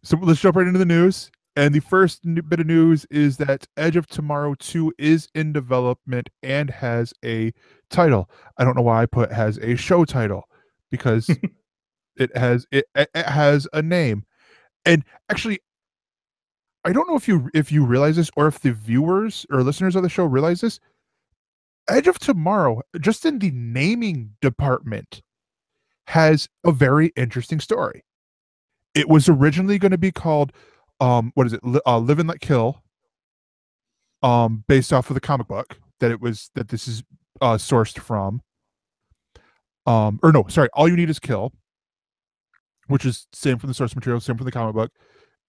So let's jump right into the news. And the first bit of news is that Edge of Tomorrow 2 is in development and has a title. I don't know why I put has a show title because it has a name. And actually, I don't know if you realize this or if the viewers or listeners of the show realize this. Edge of Tomorrow, just in the naming department, has a very interesting story. It was originally going to be called what is it? Live and Let Kill, based off of the comic book that this is sourced from. Or no, sorry, All You Need Is Kill, which is same from the source material, same from the comic book.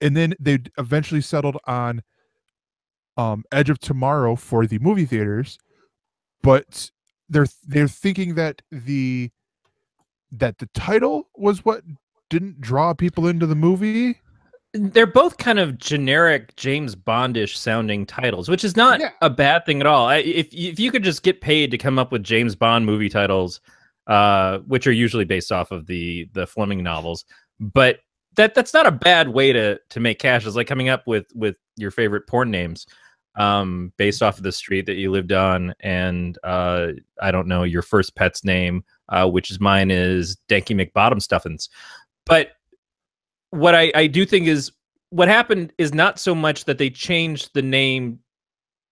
And then they eventually settled on Edge of Tomorrow for the movie theaters, but they're thinking that the title was what didn't draw people into the movie. They're both kind of generic James Bondish sounding titles, which is not a bad thing at all. If you could just get paid to come up with James Bond movie titles, which are usually based off of the Fleming novels, but that's not a bad way to make cash. It's like coming up with your favorite porn names, based off of the street that you lived on, and I don't know, your first pet's name, which is mine is Danky McBottomstuffins. But what I do think is what happened is not so much that they changed the name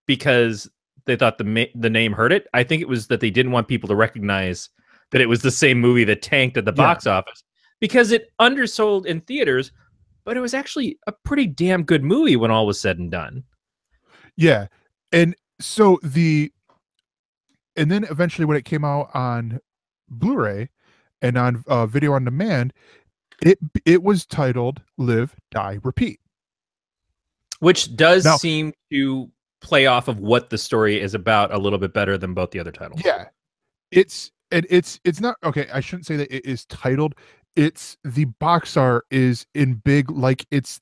because they thought the name hurt it. I think it was that they didn't want people to recognize that it was the same movie that tanked at the box office, because it undersold in theaters, but it was actually a pretty damn good movie when all was said and done. Yeah. And so and then eventually when it came out on Blu-ray and on video on demand, it was titled Live, Die, Repeat, which does seem to play off of what the story is about a little bit better than both the other titles. Yeah, it's not okay. I shouldn't say that it is titled. It's the box art is in big, like it's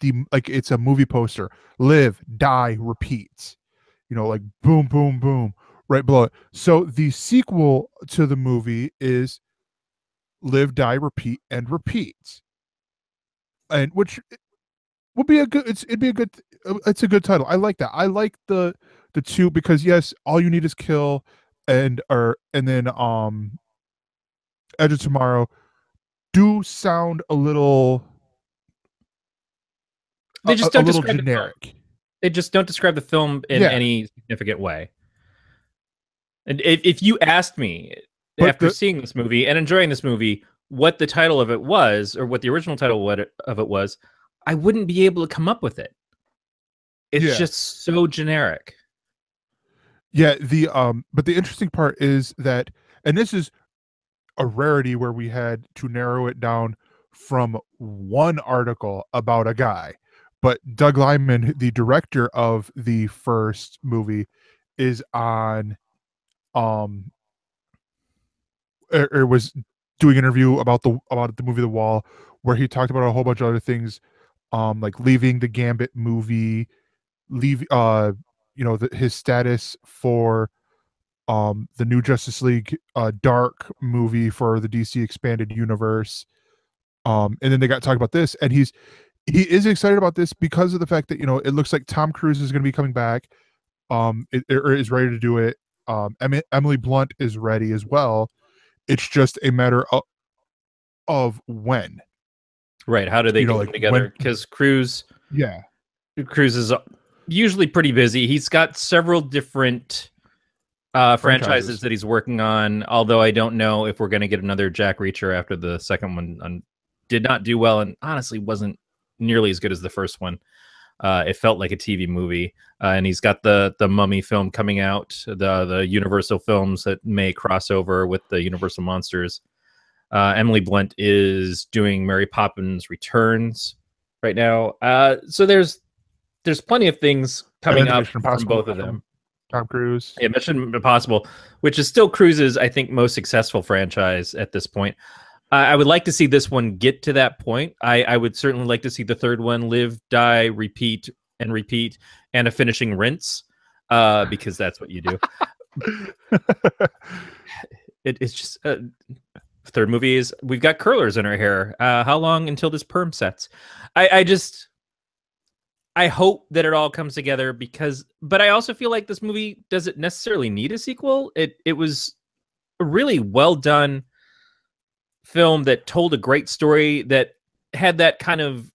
a movie poster. Live, Die, Repeat. You know, like boom, boom, boom, right below it. So the sequel to the movie is Live, Die, Repeat, and Repeat. And which would be a good it's a good title. I like that. I like the two because yes, All You Need Is Kill and then Edge of Tomorrow do sound a little they just don't describe generic. They just don't describe the film in any significant way. And if you asked me after seeing this movie and enjoying this movie what the title of it was, or what the original title of it was, I wouldn't be able to come up with it. It's just so generic. Yeah, but the interesting part is that, and this is a rarity where we had to narrow it down from one article about a guy, but Doug Liman, the director of the first movie, is on it was doing an interview about the movie The Wall, where he talked about a whole bunch of other things, like leaving the Gambit movie, his status for the new Justice League Dark movie for the DC expanded universe, and then they got talking about this, and he is excited about this because of the fact that it looks like Tom Cruise is going to be coming back, is ready to do it. Emily Blunt is ready as well. It's just a matter of when. Right. How do they get them together? Because Cruise is usually pretty busy. He's got several different franchises that he's working on, although I don't know if we're going to get another Jack Reacher after the second one did not do well and honestly wasn't nearly as good as the first one. It felt like a TV movie, and he's got the Mummy film coming out, the Universal films that may cross over with the Universal monsters. Emily Blunt is doing Mary Poppins Returns right now, so there's plenty of things coming up from both of them. Tom Cruise, Mission Impossible, which is still Cruise's, I think, most successful franchise at this point. I would like to see this one get to that point. I would certainly like to see the third one live, die, repeat, and repeat, and a finishing rinse, because that's what you do. It's just third movie is we've got curlers in our hair. How long until this perm sets? I just I hope that it all comes together but I also feel like this movie doesn't necessarily need a sequel. It was a really well done film that told a great story that had that kind of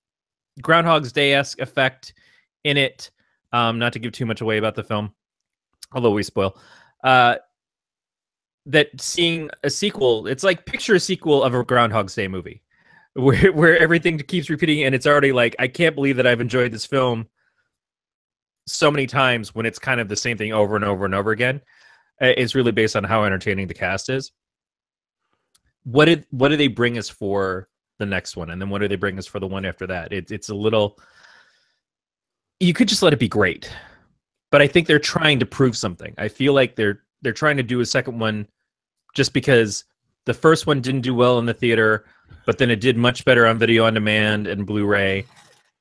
Groundhog's Day-esque effect in it. Not to give too much away about the film, although we spoil. That seeing a sequel, it's like picture a sequel of a Groundhog's Day movie, where everything keeps repeating, and it's already like, I can't believe that I've enjoyed this film so many times when it's kind of the same thing over and over and over again. It's really based on how entertaining the cast is. What do they bring us for the next one, and then what do they bring us for the one after that? It's a little. You could just let it be great, but I think they're trying to prove something. I feel like they're trying to do a second one just because the first one didn't do well in the theater, but then it did much better on video on demand and Blu-ray,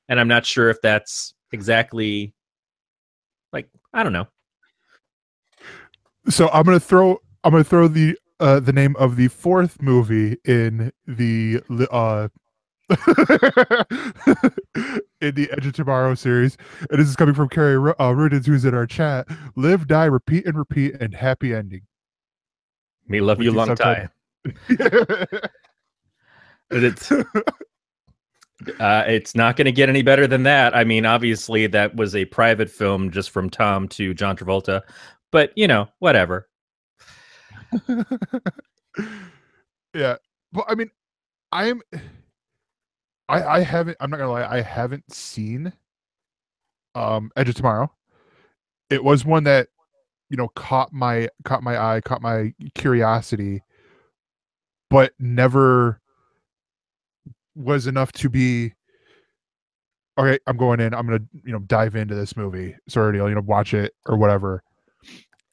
and I'm not sure if that's exactly, like, I don't know. So I'm gonna throw the name of the fourth movie in the in the Edge of Tomorrow series. And this is coming from Carrie Rudins, who's in our chat. Live, die, repeat, and happy ending. Me love you long time. It's not going to get any better than that. I mean, obviously, that was a private film just from Tom to John Travolta, but whatever. Yeah, well, I mean, I haven't. I'm not gonna lie. I haven't seen Edge of Tomorrow. It was one that caught my eye, caught my curiosity, but never was enough to be okay. I'm going in. I'm gonna dive into this movie. Sorry, watch it or whatever.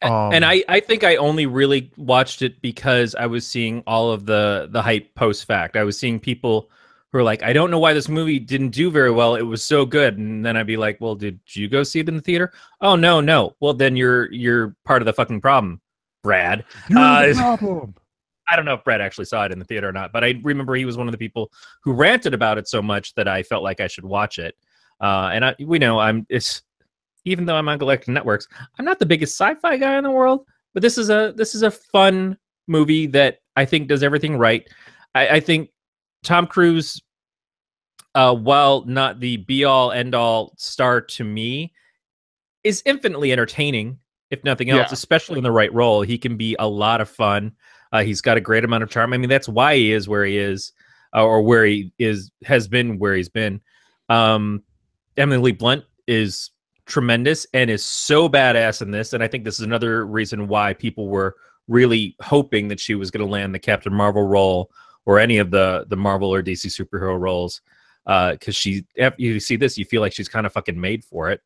And I think I only really watched it because I was seeing all of the hype post fact. I was seeing people who are like, I don't know why this movie didn't do very well. It was so good. And then I'd be like, well, did you go see it in the theater? Oh, no. Well, then you're part of the fucking problem, Brad. You're the problem. I don't know if Brad actually saw it in the theater or not, but I remember he was one of the people who ranted about it so much that I felt like I should watch it. And even though I'm on Galactic Networks, I'm not the biggest sci-fi guy in the world, but this is a fun movie that I think does everything right. I think Tom Cruise, while not the be-all, end-all star to me, is infinitely entertaining, if nothing else, especially in the right role. He can be a lot of fun. He's got a great amount of charm. I mean, that's why he is where he is, or where he has been where he's been. Emily Blunt is tremendous and is so badass in this, and I think this is another reason why people were really hoping that she was going to land the Captain Marvel role or any of the Marvel or DC superhero roles, because you see this, you feel like she's kind of fucking made for it.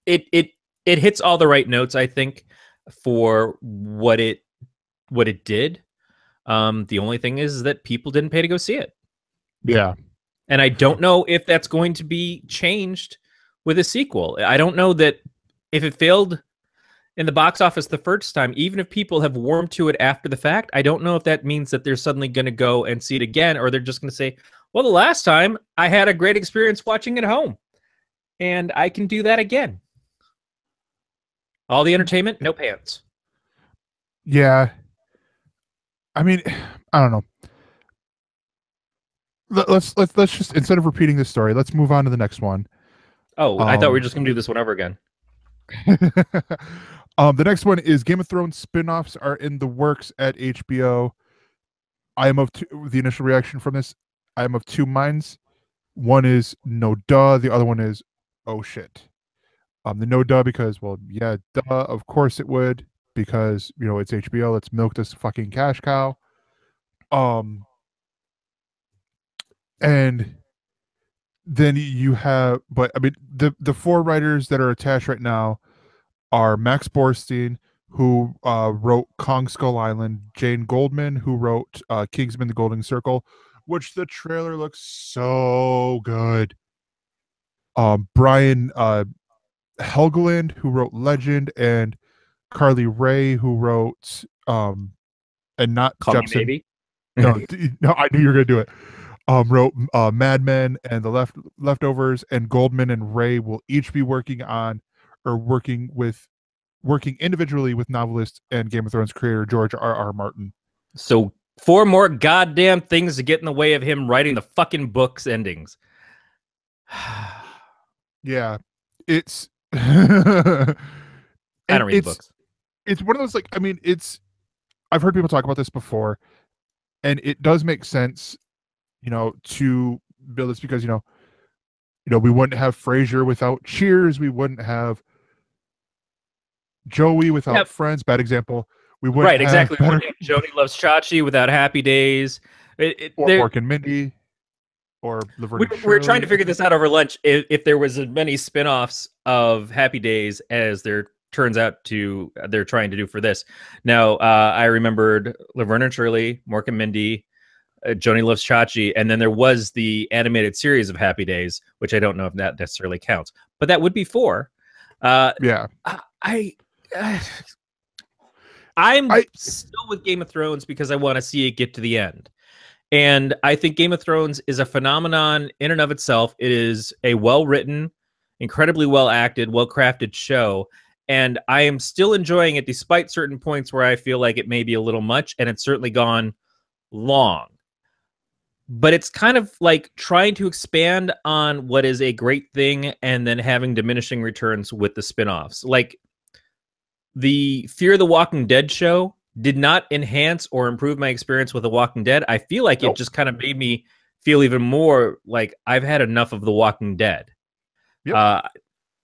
It hits all the right notes, I think, for what it did. The only thing is that people didn't pay to go see it. Yeah, and I don't know if that's going to be changed with a sequel. I don't know that if it failed in the box office the first time, even if people have warmed to it after the fact, I don't know if that means that they're suddenly going to go and see it again, or they're just going to say, well, the last time I had a great experience watching it at home, and I can do that again. All the entertainment, no pants. Yeah. I mean, I don't know. Let's just, instead of repeating this story, let's move on to the next one. Oh, I thought we were just going to do this one over again. The next one is Game of Thrones spin-offs are in the works at HBO. I am of the initial reaction from this. I am of two minds. One is no duh. The other one is oh shit. The no duh because, well, yeah, duh. Of course it would, because it's HBO. Let's milk this fucking cash cow. And then you have, but I mean, the four writers that are attached right now are Max Borstein, who wrote Kong Skull Island, Jane Goldman, who wrote Kingsman: The Golden Circle, which the trailer looks so good. Brian Helgeland, who wrote Legend, and Carly Ray, who wrote and not Call Jepsen. Me Maybe. No, I knew you were gonna do it. wrote Mad Men and the Leftovers, and Goldman and Ray will each be working on or working individually with novelist and Game of Thrones creator George R. Martin. So 4 more goddamn things to get in the way of him writing the fucking book's endings. Yeah, it's I don't read books. It's one of those, like, I mean, I've heard people talk about this before, and it does make sense, to build this because we wouldn't have Frasier without Cheers, we wouldn't have Joey without Friends. Bad example. We wouldn't right, exactly. We wouldn't have Joni Loves Chachi without Happy Days. Or Mork and Mindy. Or Laverne and Shirley. We're trying to figure this out over lunch. If there was as many spin-offs of Happy Days as there turns out they're trying to do for this. Now, I remembered Laverne and Shirley, Mork and Mindy, Joni Loves Chachi, and then there was the animated series of Happy Days, which I don't know if that necessarily counts, but that would be 4. Yeah. I'm still with Game of Thrones because I want to see it get to the end. And I think Game of Thrones is a phenomenon in and of itself. It is a well-written, incredibly well-acted, well-crafted show. And I am still enjoying it despite certain points where I feel like it may be a little much, and it's certainly gone long. But it's kind of like trying to expand on what is a great thing and then having diminishing returns with the spin-offs. Like the Fear the Walking Dead show did not enhance or improve my experience with The Walking Dead. I feel like it just kind of made me feel even more like I've had enough of The Walking Dead. Yep.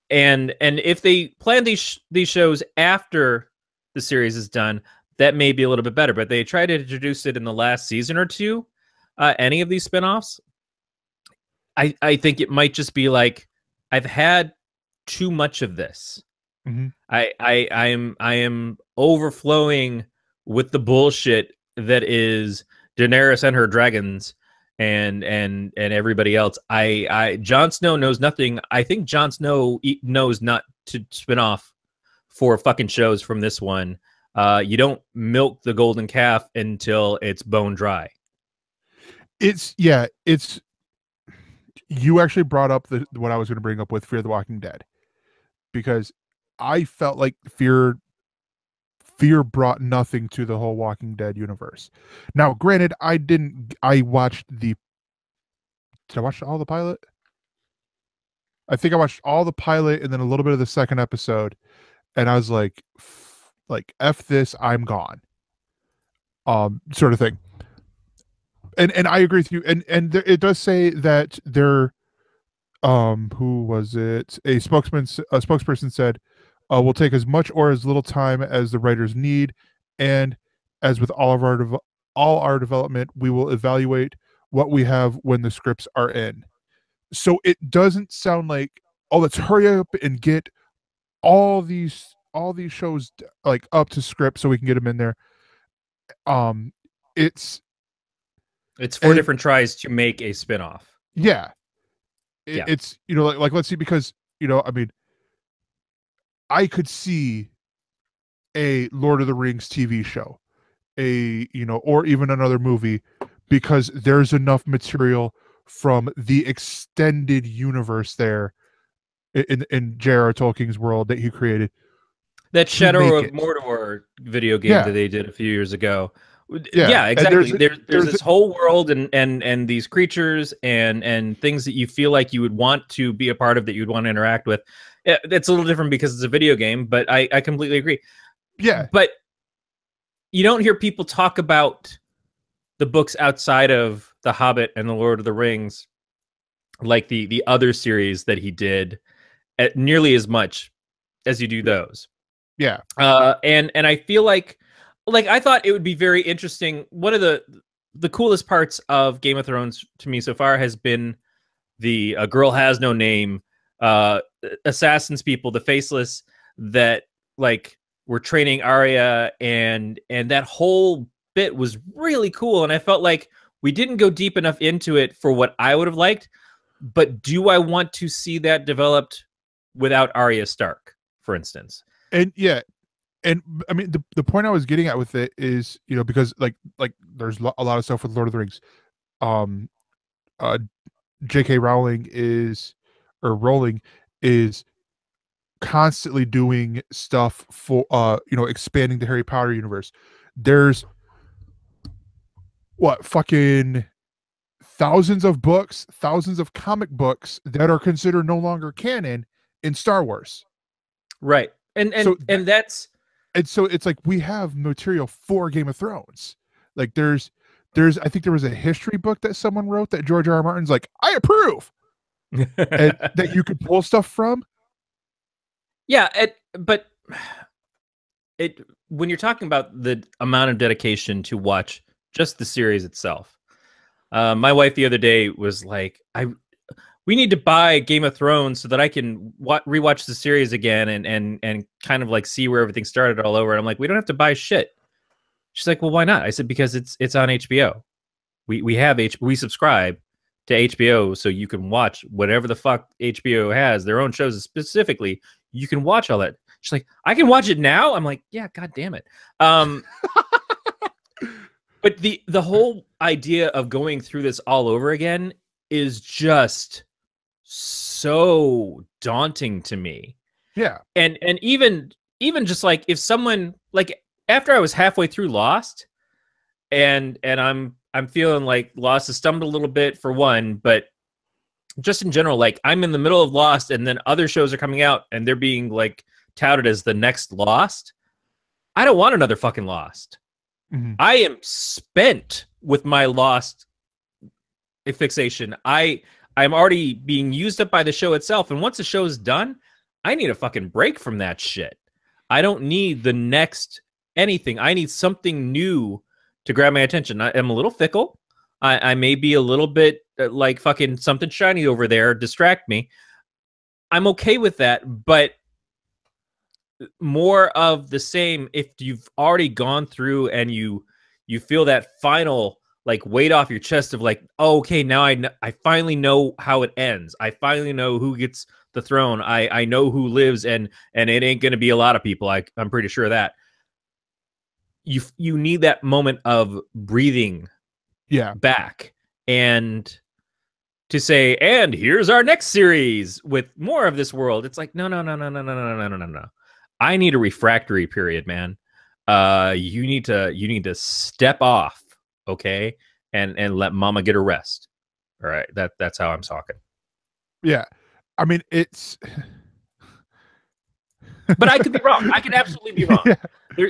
And if they plan these shows after the series is done, that may be a little bit better. But they tried to introduce it in the last season or two, any of these spinoffs. I think it might just be like, I've had too much of this. Mm-hmm. I am overflowing with the bullshit that is Daenerys and her dragons and everybody else. Jon Snow knows nothing. I think Jon Snow knows not to spin off 4 fucking shows from this one. You don't milk the golden calf until it's bone dry. You actually brought up what I was going to bring up with Fear the Walking Dead, because I felt like Fear brought nothing to the whole Walking Dead universe. Now, granted, did I watch all the pilot? I think I watched all the pilot and then a little bit of the second episode, and I was like F this, I'm gone. Sort of thing. And I agree with you. And it does say that there, who was it? A spokesperson said, we'll take as much or as little time as the writers need, and as with all our development, we will evaluate what we have when the scripts are in. So it doesn't sound like, oh, let's hurry up and get all these shows like up to script so we can get them in there. It's 4 different tries to make a spinoff. Yeah. It's, like let's see, because, I mean, I could see a Lord of the Rings TV show, or even another movie, because there's enough material from the extended universe there in J.R.R. Tolkien's world that he created. That Shadow of Mordor video game that they did a few years ago. Yeah, exactly. There's this whole world and these creatures and things that you feel like you would want to be a part of, that you'd want to interact with. It's a little different because it's a video game, but I completely agree. Yeah. But you don't hear people talk about the books outside of The Hobbit and The Lord of the Rings, like the other series that he did, at nearly as much as you do those. Yeah. And I feel like I thought it would be very interesting. One of the coolest parts of Game of Thrones to me so far has been the A Girl Has No Name, assassins people, the faceless, that like were training Arya, and that whole bit was really cool. And I felt like we didn't go deep enough into it for what I would have liked. But do I want to see that developed without Arya Stark, for instance? And yeah. And I mean, the point I was getting at with it is, because like there's a lot of stuff with Lord of the Rings. uh J.K. Rowling is, or Rowling is constantly doing stuff for expanding the Harry Potter universe. There's what fucking thousands of books, thousands of comic books that are considered no longer canon in Star Wars. Right. And that's, and so it's like we have material for Game of Thrones. Like there's I think there was a history book that someone wrote that George R. R. Martin's like, I approve. And that you could pull stuff from. Yeah, but when you're talking about the amount of dedication to watch just the series itself, my wife the other day was like, we need to buy Game of Thrones so that I can rewatch the series again and kind of like see where everything started all over. And I'm like, we don't have to buy shit. She's like, well, why not? I said, because it's on HBO. We subscribe to HBO, so you can watch whatever the fuck HBO has, their own shows specifically. You can watch all that. She's like, I can watch it now? I'm like, yeah, god damn it. But the whole idea of going through this all over again is just so daunting to me. Yeah. And even just like, if someone, like, after I was halfway through Lost, and I'm feeling like Lost has stumbled a little bit for one, but just in general, like, I'm in the middle of Lost and then other shows are coming out and they're being like touted as the next Lost. I don't want another fucking Lost. Mm-hmm. I am spent with my Lost fixation. I'm already being used up by the show itself. And once the show is done, I need a fucking break from that shit. I don't need the next anything. I need something new to grab my attention. I am a little fickle. I may be a little bit like fucking something shiny over there, distract me. I'm okay with that, but more of the same. If you've already gone through and you feel that final like weight off your chest of like, oh, okay, now I finally know how it ends. I finally know who gets the throne. I know who lives, and it ain't gonna be a lot of people. I'm pretty sure of that. You need that moment of breathing back, and to say, and here's our next series with more of this world. It's like, no. I need a refractory period, man. You need to step off, okay, and let mama get a rest. All right, that's how I'm talking. Yeah, I mean, it's but I could be wrong. I could absolutely be wrong. Yeah.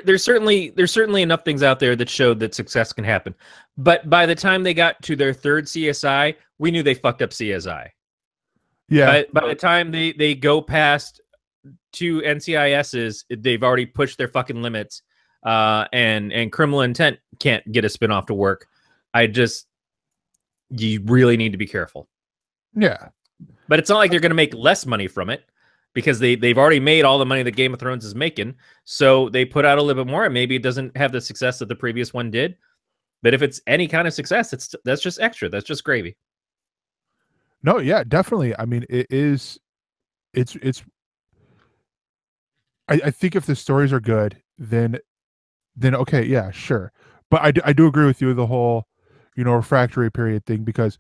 There's certainly enough things out there that showed that success can happen. But by the time they got to their third CSI, we knew they fucked up CSI. Yeah. By the time they go past 2 NCISs, they've already pushed their fucking limits. And Criminal Intent can't get a spinoff to work. You really need to be careful. Yeah. But it's not like they're going to make less money from it, because they've already made all the money that Game of Thrones is making. So they put out a little bit more, and maybe it doesn't have the success that the previous one did. But if it's any kind of success, that's just extra. That's just gravy. No, yeah, definitely. I mean, it's I think if the stories are good, then okay, yeah, sure. But I do agree with you, the whole, refractory period thing, because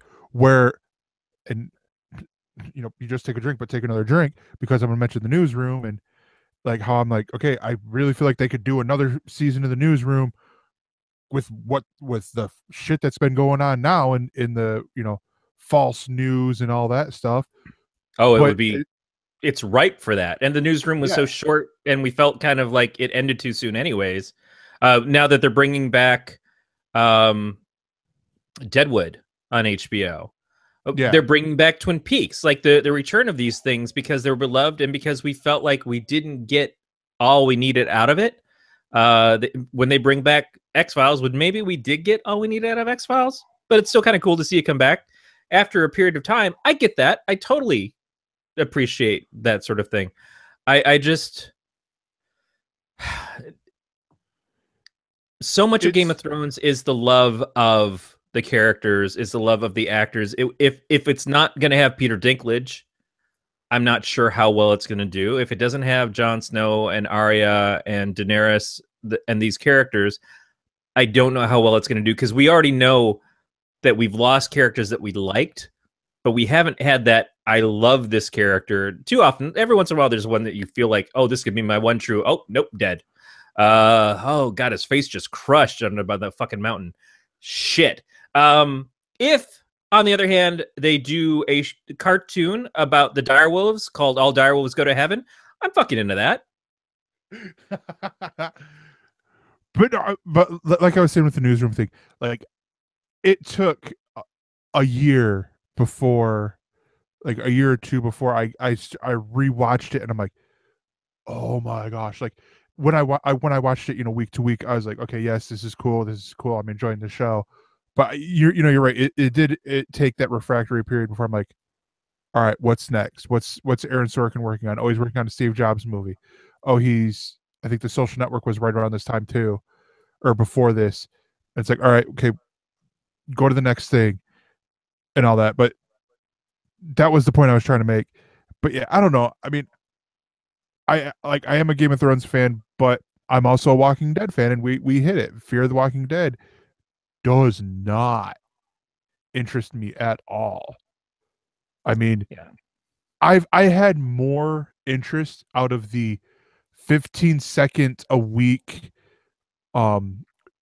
and you just take a drink, but take another drink, because I'm gonna mention the newsroom, and like how I'm like, okay, I really feel like they could do another season of the newsroom with the shit that's been going on now in the false news and all that stuff. Oh, it's ripe for that. And the newsroom was so short, and we felt kind of like it ended too soon anyways. Now that they're bringing back Deadwood on HBO. They're bringing back Twin Peaks, like the return of these things, because they're beloved and because we felt like we didn't get all we needed out of it. When they bring back X-Files, maybe we did get all we needed out of X-Files, but it's still kind of cool to see it come back after a period of time. I get that. I totally appreciate that sort of thing. I just so much of Game of Thrones is the love of the characters, is the love of the actors. If it's not going to have Peter Dinklage, I'm not sure how well it's going to do. If it doesn't have Jon Snow and Arya and Daenerys and these characters, I don't know how well it's going to do, because we already know that we've lost characters that we liked, but we haven't had that I love this character too often. Every once in a while, there's one that you feel like, oh, this could be my one true. Oh, nope, dead. Oh god, his face just crushed under by the fucking mountain. Shit. If on the other hand they do a cartoon about the direwolves called All Direwolves Go to Heaven, I'm fucking into that. but like I was saying with the newsroom thing, like it took a year before, like a year or two before I rewatched it, and I'm like, oh my gosh, like when I watched it, week to week, I was like, okay, yes, this is cool, I'm enjoying the show. But you're right, it did take that refractory period before I'm like, all right, what's next? What's Aaron Sorkin working on? Oh, he's working on a Steve Jobs movie. Oh, I think The Social Network was right around this time too, or before this. It's like, all right, okay, go to the next thing and all that. But that was the point I was trying to make. But yeah, I don't know. I mean, I am a Game of Thrones fan, but I'm also a Walking Dead fan, and we hit it. Fear of the Walking Dead does not interest me at all. I mean, yeah. I had more interest out of the 15-second a week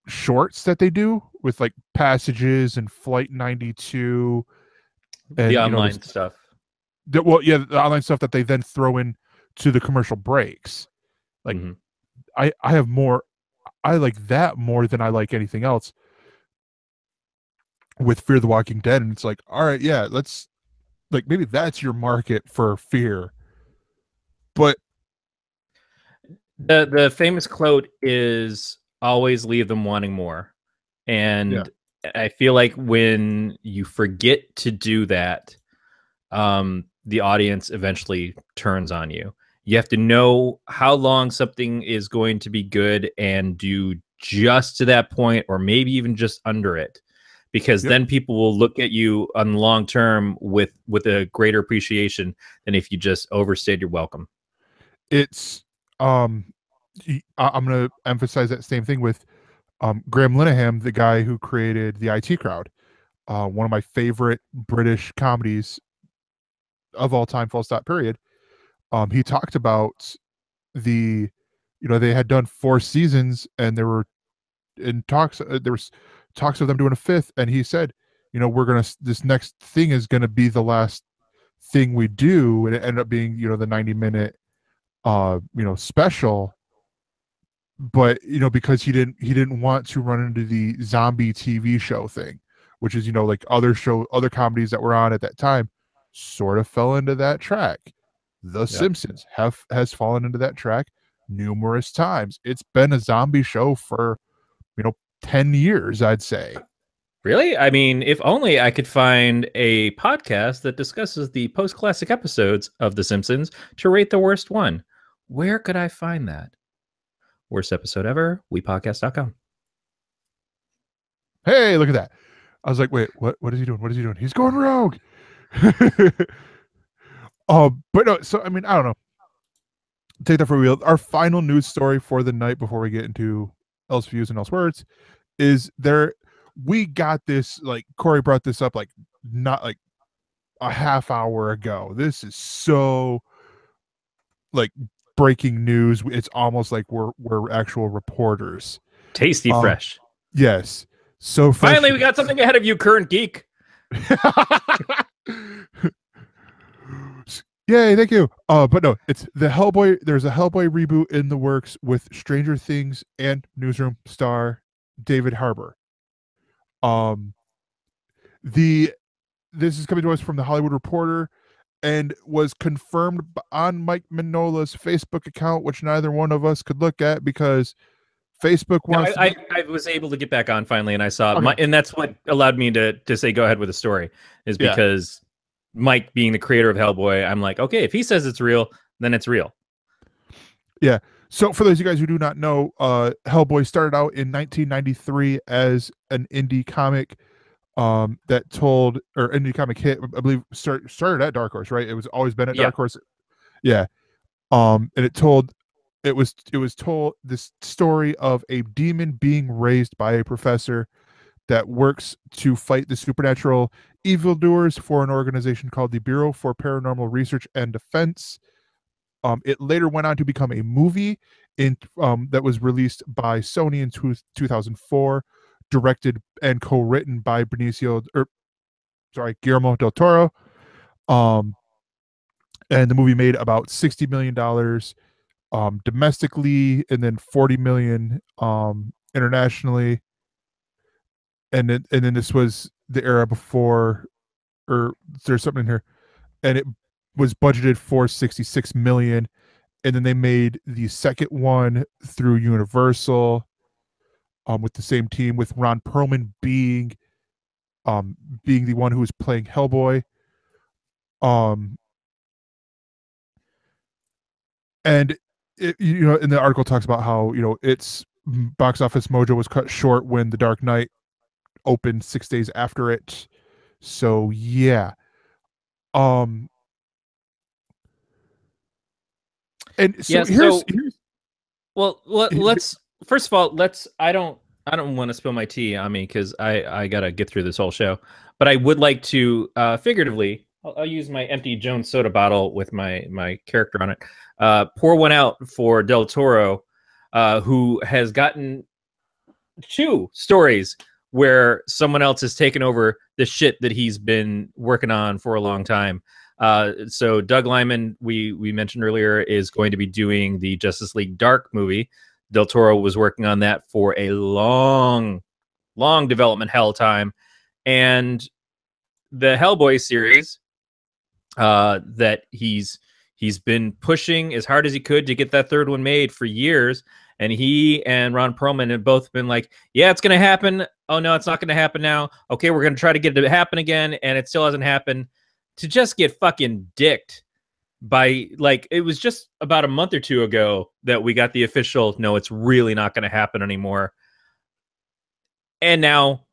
shorts that they do with like Passages and Flight 92 and the online stuff. The online stuff that they then throw in to the commercial breaks. Like I have more, I like that more than I like anything else with Fear the Walking Dead. And it's like, all right, yeah, let's, like, maybe that's your market for Fear. But the famous quote is always leave them wanting more. And I feel like when you forget to do that, the audience eventually turns on you. You have to know how long something is going to be good and do just to that point, or maybe even just under it, because then people will look at you on the long term with a greater appreciation than if you just overstayed your welcome. It's I'm going to emphasize that same thing with Graham Linehan, the guy who created The IT Crowd, one of my favorite British comedies of all time, full stop, period. He talked about they had done 4 seasons, and there were in talks, there was talks of them doing a 5th, and he said, this next thing is going to be the last thing we do, and it ended up being, the 90-minute special. But because he didn't want to run into the zombie TV show thing, which is like other comedies that were on at that time sort of fell into that track. The Simpsons has fallen into that track numerous times. It's been a zombie show for 10 years, I'd say. Really? I mean, if only I could find a podcast that discusses the post-classic episodes of The Simpsons to rate the worst one. Where could I find that? Worst episode ever, WePodcast.com. Hey, look at that. I was like, wait, what is he doing? What is he doing? He's going rogue. But no, so I mean, I don't know. Take that for real. Our final news story for the night before we get into Else Views and Else Words is we got this, like Corey brought this up like not like a half hour ago. This is so like breaking news. It's almost like we're actual reporters. Tasty fresh. Yes. So fresh. Finally, we got something ahead of you, current geek. Yay, thank you. But no, it's the Hellboy. There's a Hellboy reboot in the works with Stranger Things and Newsroom star David Harbour. This is coming to us from the Hollywood Reporter and was confirmed on Mike Mignola's Facebook account, which neither one of us could look at because Facebook wants. I was able to get back on finally, and I saw and that's what allowed me to say go ahead with the story, is because Mike, being the creator of Hellboy, I'm like, okay, if he says it's real, then it's real. Yeah. So for those of you guys who do not know, Hellboy started out in 1993 as an indie comic that told, or indie comic hit, I believe started at Dark Horse, right? It was always been at Dark Horse. Yeah. And it was told this story of a demon being raised by a professor that works to fight the supernatural evildoers for an organization called the Bureau for Paranormal Research and Defense. It later went on to become a movie that was released by Sony in 2004, directed and co-written by Guillermo del Toro. And the movie made about $60 million domestically, and then 40 million internationally. And then this was the era before, or there's something in here, and it was budgeted for 66 million. And then they made the second one through Universal, with the same team, with Ron Perlman being the one who was playing Hellboy. And and the article talks about how, its box office mojo was cut short when The Dark Knight opened 6 days after it. So yeah. And so here's well, let's first of all, I don't want to spill my tea on me, because I gotta get through this whole show, but I would like to figuratively, I'll use my empty Jones soda bottle with my character on it, pour one out for Del Toro, who has gotten 2 stories where someone else has taken over the shit that he's been working on for a long time. So Doug Liman, we mentioned earlier, is going to be doing the Justice League Dark movie. Del Toro was working on that for a long development hell time. And the Hellboy series, that he's been pushing as hard as he could to get that 3rd one made for years. And he and Ron Perlman have both been like, yeah, it's going to happen. Oh, no, it's not going to happen now. Okay, we're going to try to get it to happen again. And it still hasn't happened. To just get fucking dicked by, like, it was just about a month or 2 ago that we got the official, no, it's really not going to happen anymore. And now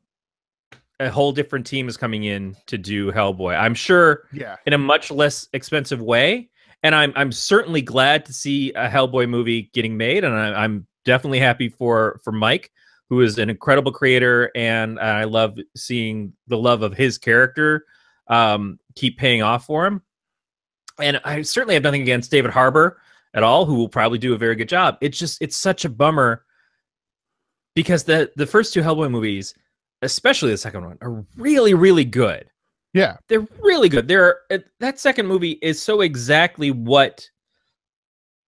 a whole different team is coming in to do Hellboy. I'm sure in a much less expensive way. And I'm certainly glad to see a Hellboy movie getting made. And I'm definitely happy for Mike, who is an incredible creator. And I love seeing the love of his character keep paying off for him. And I certainly have nothing against David Harbour at all, who will probably do a very good job. It's such a bummer, because the first 2 Hellboy movies, especially the second one, are really, really good. Yeah, they're really good. That second movie is so exactly what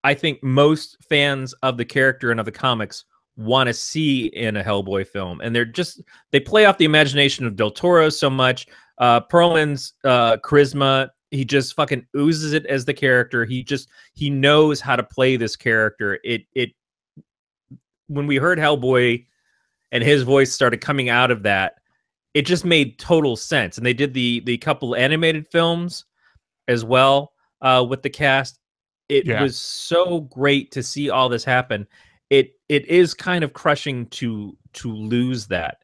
I think most fans of the character and of the comics want to see in a Hellboy film. And they play off the imagination of Del Toro so much. Perlman's charisma, he just fucking oozes it as the character. He knows how to play this character. When we heard Hellboy and his voice started coming out of that, it just made total sense. And they did the couple animated films as well with the cast. It was so great to see all this happen. It is kind of crushing to lose that.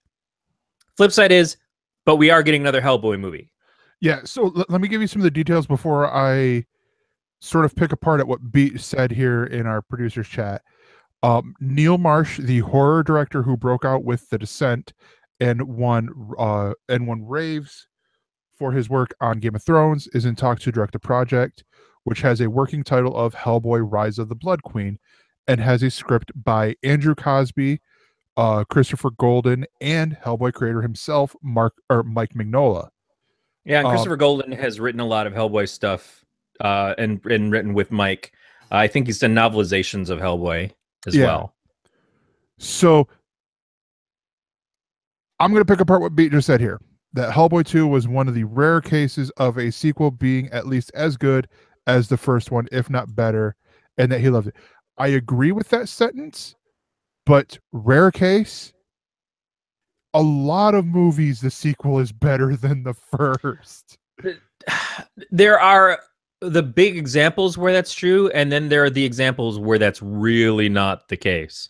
Flip side is, but we are getting another Hellboy movie. Yeah, so let me give you some of the details before I sort of pick apart at what Beat said here in our producers chat. Neil Marsh, the horror director who broke out with The Descent and won raves for his work on Game of Thrones, is in talks to direct the project, which has a working title of Hellboy: Rise of the Blood Queen, and has a script by Andrew Cosby, Christopher Golden, and Hellboy creator himself, Mike Mignola. Yeah, and Christopher Golden has written a lot of Hellboy stuff, and written with Mike. I think he's done novelizations of Hellboy as well. So I'm going to pick apart what Beat just said here. That Hellboy 2 was one of the rare cases of a sequel being at least as good as the first one, if not better, and that he loved it. I agree with that sentence, but rare case, a lot of movies, the sequel is better than the first. There are the big examples where that's true, and then there are the examples where that's really not the case.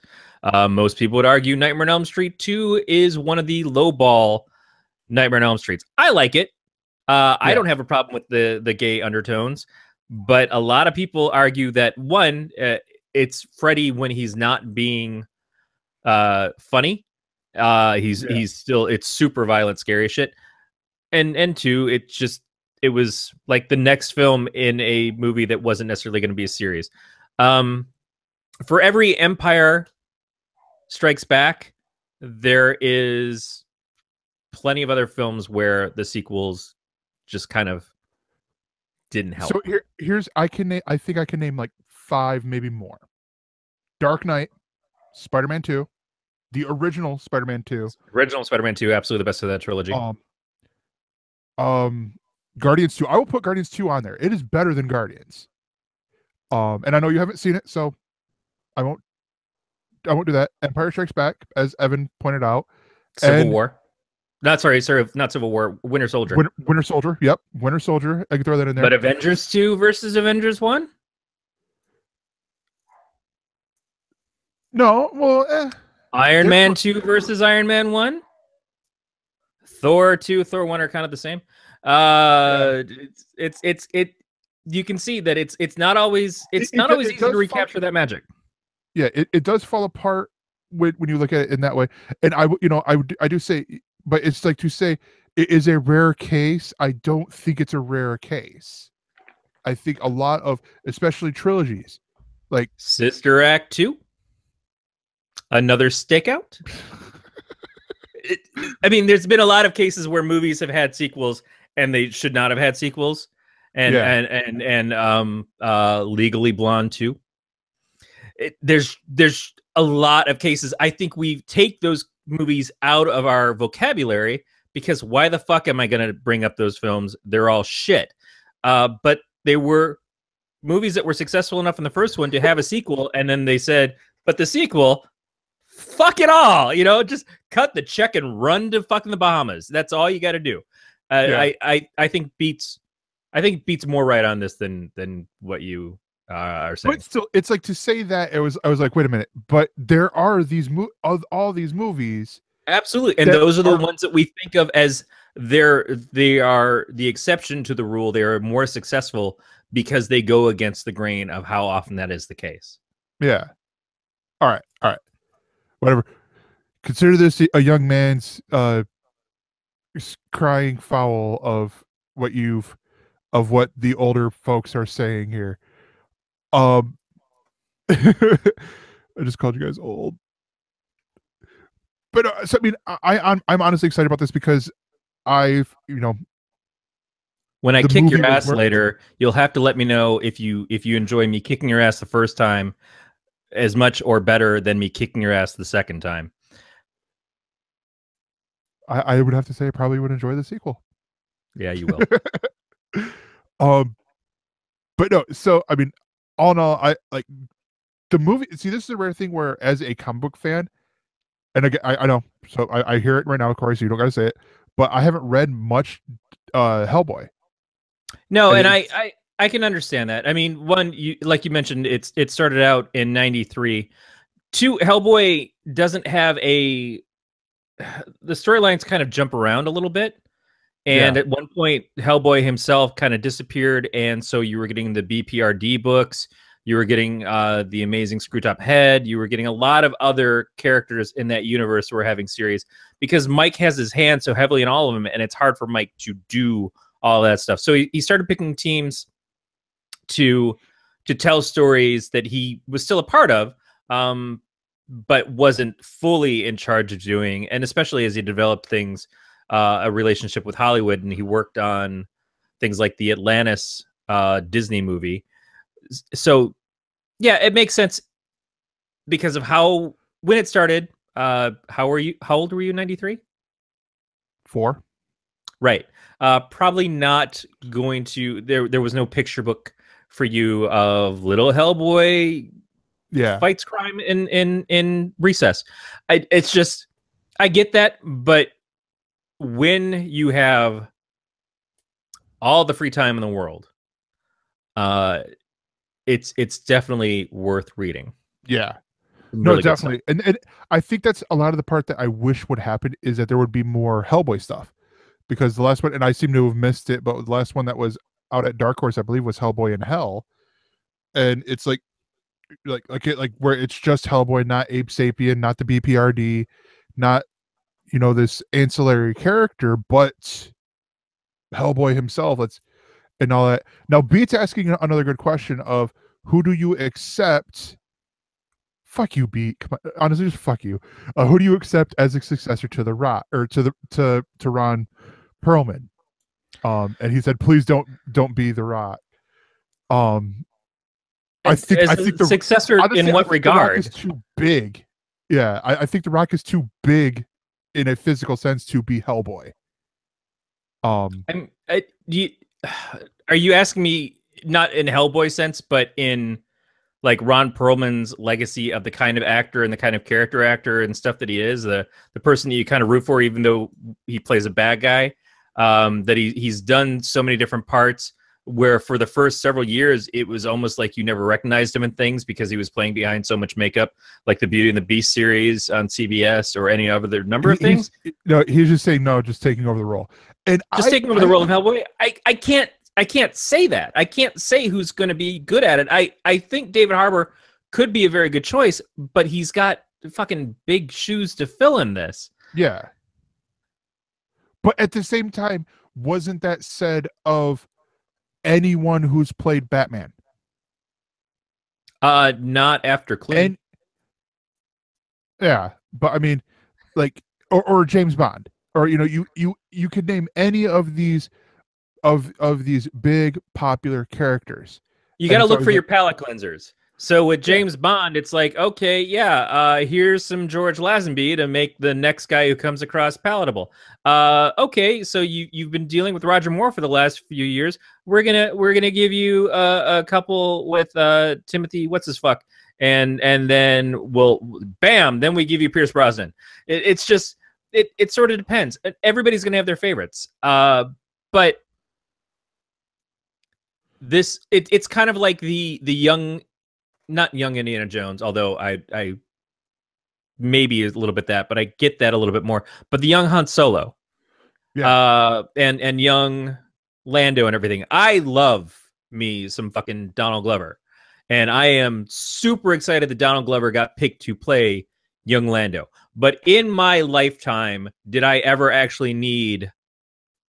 Most people would argue Nightmare on Elm Street 2 is one of the lowball Nightmare on Elm Streets. I like it. I don't have a problem with the gay undertones, but a lot of people argue that, one, it's Freddy when he's not being funny, He's still, it's super violent, scary shit. And two, it was like the next film in a movie that wasn't necessarily going to be a series. For every Empire Strikes Back, there is plenty of other films where the sequels just kind of didn't help. So here's I think I can name like 5, maybe more. Dark Knight, Spider-Man 2, the original Spider-Man 2. Original Spider-Man 2, absolutely the best of that trilogy. Guardians 2. I will put Guardians 2 on there. It is better than Guardians. And I know you haven't seen it, so I won't do that. Empire Strikes Back, as Evan pointed out. Civil War. Not Civil War. Winter Soldier. Winter Soldier. Yep, Winter Soldier. I can throw that in there. But Avengers 2 versus Avengers 1? No, well, Iron Man 2 versus Iron Man 1? Thor 2, Thor 1 are kind of the same. You can see that it's not always easy to recapture that magic. Yeah, it does fall apart when you look at it in that way. And I do say, but it's like to say it is a rare case. I don't think it's a rare case. I think a lot of, especially trilogies, like Sister Act 2, another stakeout. I mean, there's been a lot of cases where movies have had sequels and they should not have had sequels, and Legally Blonde 2. There's a lot of cases. I think we take those movies out of our vocabulary because why the fuck am I going to bring up those films? They're all shit. But they were movies that were successful enough in the first one to have a sequel, and then they said, but the sequel, fuck it all, just cut the check and run to fucking the Bahamas. That's all you got to do. I think beats more right on this than what you are saying. But still, it's like to say that I was like, wait a minute, but there are all these movies. Absolutely, and those are the ones that we think of as they are the exception to the rule. They are more successful because they go against the grain of how often that is the case. Yeah. All right. Whatever. Consider this a young man's crying foul of what the older folks are saying here. I just called you guys old. But so, I mean, I'm honestly excited about this because when I kick your ass later, you'll have to let me know if you enjoy me kicking your ass the first time as much or better than me kicking your ass the second time. I would have to say I probably would enjoy the sequel. Yeah, you will. But no, so I mean, all in all, I like the movie. See, this is a rare thing where, as a comic book fan, and again, I know, so I hear it right now, Corey, so you don't gotta say it, but I haven't read much Hellboy. No, and I can understand that. I mean, one, like you mentioned, it started out in '93. Two, Hellboy doesn't have the storylines kind of jump around a little bit. And at one point, Hellboy himself kind of disappeared, and so you were getting the BPRD books, you were getting the Amazing Screwtop Head, you were getting a lot of other characters in that universe who were having series, because Mike has his hand so heavily in all of them, and it's hard for Mike to do all that stuff. So he started picking teams to tell stories that he was still a part of, but wasn't fully in charge of doing, and especially as he developed things, a relationship with Hollywood, and he worked on things like the Atlantis Disney movie. So yeah, it makes sense because of when it started. How old were you in '93? 4. Right. Probably not going to, there was no picture book for you of little Hellboy fights crime in recess. It's just, I get that, but when you have all the free time in the world, it's definitely worth reading. Yeah. Really, no, definitely. And I think that's a lot of the part that I wish would happen is that there would be more Hellboy stuff, because the last one, and I seem to have missed it, but the last one that was out at Dark Horse, I believe, was Hellboy in Hell. And it's like where it's just Hellboy, not Ape Sapien, not the BPRD, not you know, this ancillary character, but Hellboy himself, and all that. Now, Beat's asking another good question of who do you accept? Fuck you, Beat. Come on, honestly, just fuck you. Who do you accept as a successor to the Rock or to Ron Perlman? And he said, please don't be the Rock. I think the successor honestly, in what regard? The Rock is too big. Yeah, I think the Rock is too big in a physical sense to be Hellboy. Are you asking me not in Hellboy sense, but in like Ron Perlman's legacy of the kind of actor and the kind of character actor and stuff that he is, the person that you kind of root for, even though he plays a bad guy, that he's done so many different parts where for the first several years, it was almost like you never recognized him in things because he was playing behind so much makeup, like the Beauty and the Beast series on CBS or any other number of things. He's just saying no, just taking over the role. And just taking over the role of Hellboy. I can't say that. I can't say who's going to be good at it. I think David Harbour could be a very good choice, but he's got fucking big shoes to fill in this. Yeah. But at the same time, wasn't that said of anyone who's played Batman? Not after Clinton. Yeah, but I mean, like, or James Bond, or you know, you could name any of these these big popular characters. You got to look for your palate cleansers. So with James Bond, it's like, okay, yeah, here's some George Lazenby to make the next guy who comes across palatable. Okay, so you've been dealing with Roger Moore for the last few years. We're gonna give you a couple with Timothy what's his fuck, and then then we give you Pierce Brosnan. It's just it sort of depends. Everybody's gonna have their favorites, but it's kind of like the young. Not young Indiana Jones, although I maybe a little bit that, but I get that a little bit more. But the young Han Solo, and young Lando and everything. I love me some fucking Donald Glover, and I am super excited that Donald Glover got picked to play young Lando. But in my lifetime, did I ever actually need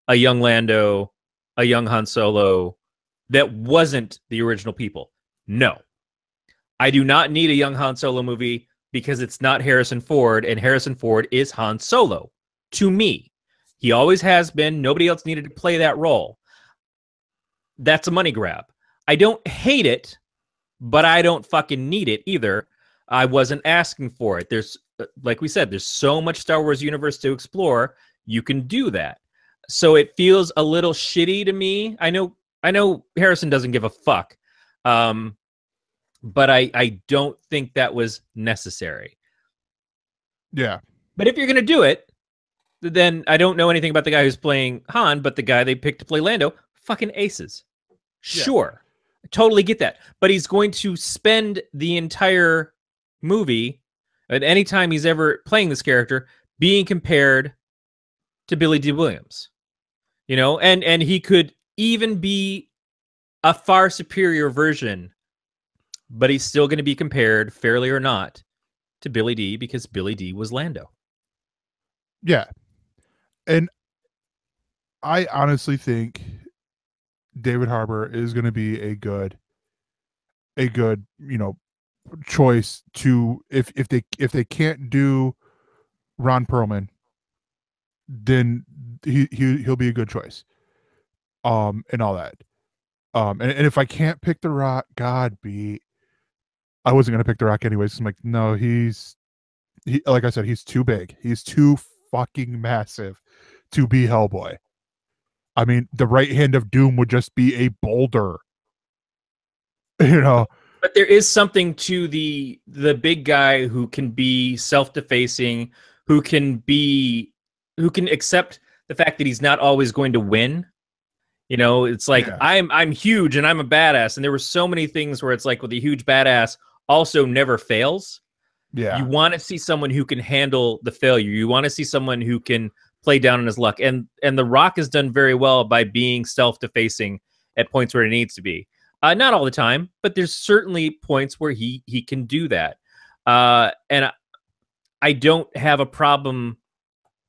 a young Lando, a young Han Solo that wasn't the original people? No. I do not need a young Han Solo movie because it's not Harrison Ford, and Harrison Ford is Han Solo. To me, he always has been. Nobody else needed to play that role. That's a money grab. I don't hate it, but I don't fucking need it either. I wasn't asking for it. There's, like we said, there's so much Star Wars universe to explore. You can do that. So it feels a little shitty to me. I know Harrison doesn't give a fuck. But I don't think that was necessary. Yeah. But if you're going to do it, then I don't know anything about the guy who's playing Han, but the guy they picked to play Lando, fucking aces. Sure. I totally get that. But he's going to spend the entire movie, at any time he's ever playing this character, being compared to Billy D. Williams. You know, and he could even be a far superior version, but he's still going to be compared, fairly or not, to Billy D because Billy D was Lando. Yeah. And I honestly think David Harbour is going to be a good, you know, choice to if they can't do Ron Perlman, then he'll be a good choice. And all that. And if I can't pick The Rock, God be, I wasn't gonna pick The Rock anyways. I'm like, no, like I said, he's too big. He's too fucking massive to be Hellboy. I mean, the right hand of doom would just be a boulder. You know. But there is something to the big guy who can be self-defacing, who can accept the fact that he's not always going to win. You know, it's like, I'm huge and I'm a badass. And there were so many things where it's like, with a huge badass also never fails. Yeah. You want to see someone who can handle the failure. You want to see someone who can play down on his luck. And The Rock has done very well by being self-defacing at points where it needs to be. Not all the time, but there's certainly points where he can do that. And I don't have a problem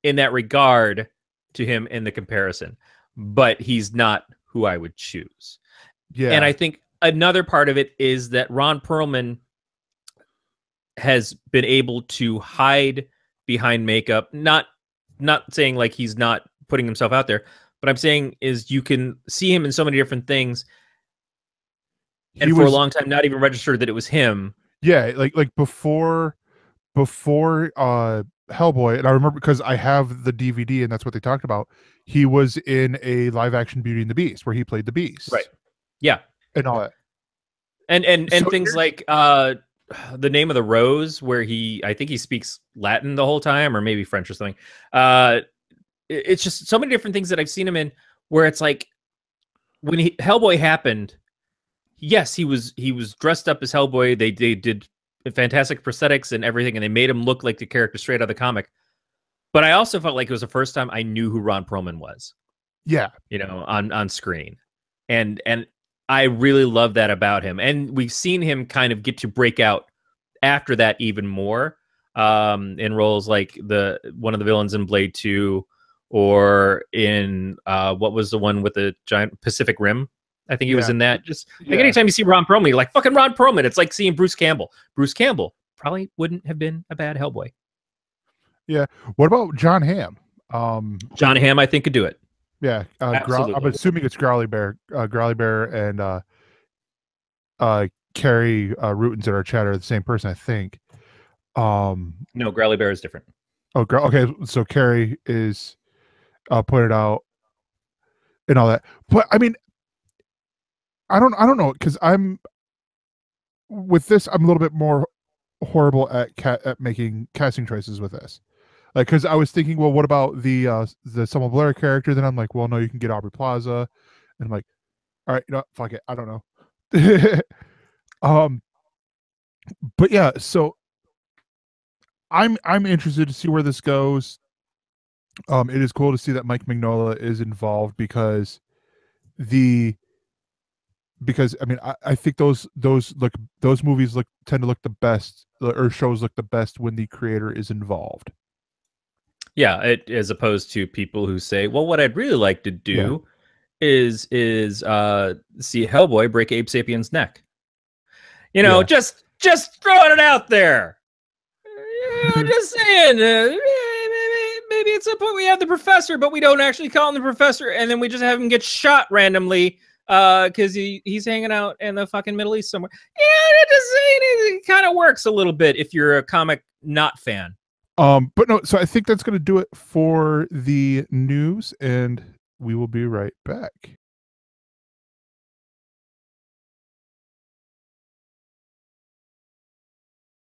in that regard to him in the comparison, but he's not who I would choose. Yeah. And I think another part of it is that Ron Perlman has been able to hide behind makeup, not saying like he's not putting himself out there, but I'm saying is you can see him in so many different things, and for a long time not even registered that it was him. Yeah, like before Hellboy, and I remember because I have the DVD and that's what they talked about. He was in a live action Beauty and the Beast where he played the Beast. Right. Yeah. And all that. And so things like The Name of the Rose, where I think he speaks Latin the whole time, or maybe French or something. It's just so many different things that I've seen him in where it's like when Hellboy happened, yes, he was dressed up as Hellboy. They did fantastic prosthetics and everything, and they made him look like the character straight out of the comic. But I also felt like it was the first time I knew who Ron Perlman was. Yeah. On screen. And I really love that about him. And we've seen him kind of get to break out after that even more, in roles like one of the villains in Blade 2, or in what was the one with the giant Pacific Rim? I think he was in that. Just like anytime you see Ron Perlman, you're like, fucking Ron Perlman. It's like seeing Bruce Campbell. Bruce Campbell probably wouldn't have been a bad Hellboy. Yeah. What about John Hamm? John Hamm, I think, could do it. Yeah. I'm assuming it's Growly Bear. Growly Bear and Carrie Rootens in our chat are the same person, I think. No, Growly Bear is different. Oh, okay. So Carrie is put it out and all that. But I mean, I don't know, because I'm with this. I'm a little bit more horrible at making casting choices with this. Like, because I was thinking, well, what about the Selma Blair character? Then I'm like, well, no, you can get Aubrey Plaza, and I'm like, all right, fuck it, I don't know. But yeah, so I'm interested to see where this goes. It is cool to see that Mike Mignola is involved because I mean, I think those movies tend to look the best, or shows look the best when the creator is involved. Yeah, as opposed to people who say, well, what I'd really like to do is see Hellboy break Abe Sapien's neck. Just throwing it out there. Just saying, maybe at some point we have the professor, but we don't actually call him the professor, and then we just have him get shot randomly because he's hanging out in the fucking Middle East somewhere. Yeah, just saying, it kind of works a little bit if you're a comic not fan. But no, so I think that's going to do it for the news, and we will be right back.